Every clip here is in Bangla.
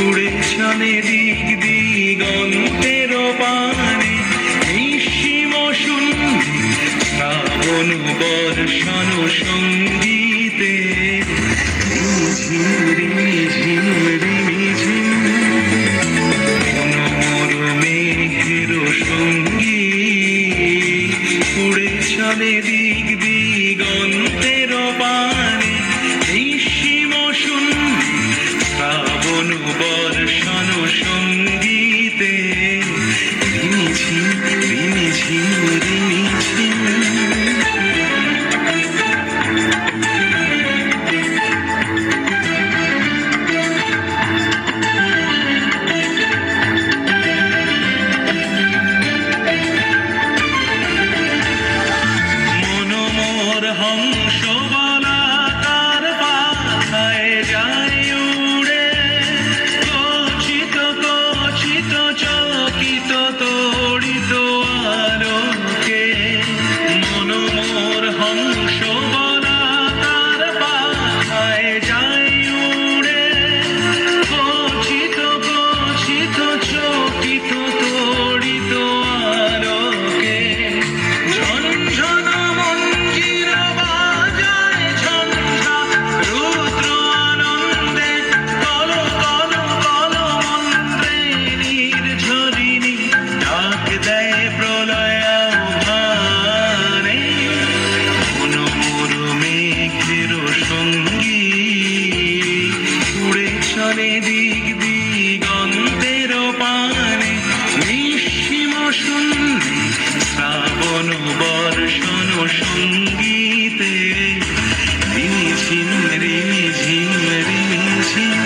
উড়ে চলে দিক দিগন্তের পানে নিঃসীম শূন্যে শ্রাবণ বর্ষণ সঙ্গীতে ঝিম ঝিম ঝিম মনোমর মেঘের সঙ্গী উড়ে চলে দিক দিগন্তের পানে নিঃসীম শূন্যে শ্রাবণ বর্ষণ সঙ্গীতে রিমিঝিম রিমিঝিম রিমিঝিম মনোমর হংস বলাকার পাথায় যায় উড়ে কচিত কচিত চকিত তড়িত আলোকে মনোমর হংস বলাকার পাথায় যায় উড়ে কচিত কচিত চকিত তড়িত আলোকে ঝনঝন মঞ্জির বাজায় ঝঞ্ঝা রুদ্র আনন্দে কল কল কল মন্ত্রে নির্ঝরিণী ডাক দেয় প্রলয় আহ্বানে মনোমর মেঘের সঙ্গী উড়ে চলে দিক দিগন্তের পানে নিঃসীম শূন্যে শ্রাবণ বর্ষণ সঙ্গীতে রিমিঝিম রিমিঝিম রিমিঝিম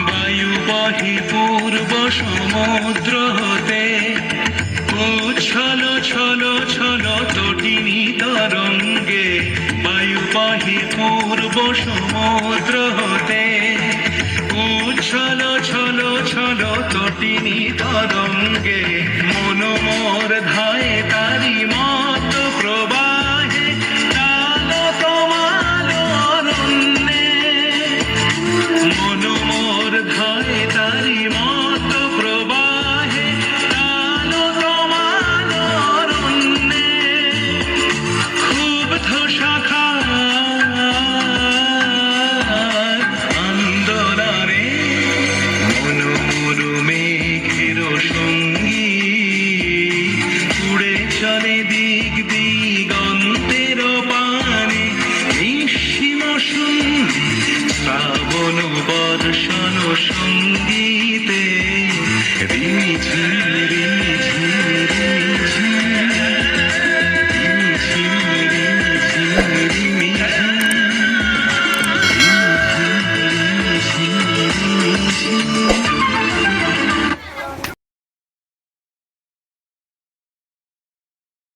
বায়ুবাহী পূর্ব সমুদ্র হতে উচ্ছল ছল ছল তটিনী তরঙ্গে বায়ুবাহী পূর্ব সমুদ্র হতে উচ্ছল ছল ছল তটিনী তরঙ্গে মনোমর ধায়ে তারি মত প্রবাহে কাল তোমার অরণ্যে মনোমর ধায়ে তারি মত প্রবাহে কাল তোমার অরণ্যে ক্ষুব্ধ শাখা আন্দোলনে মনোমর মেঘের সঙ্গী উড়ে চলে দিক দিগন্তের পানে নিঃসীম শূন্যে শ্রাবণ বর্ষণ সঙ্গীতে রিমিঝিম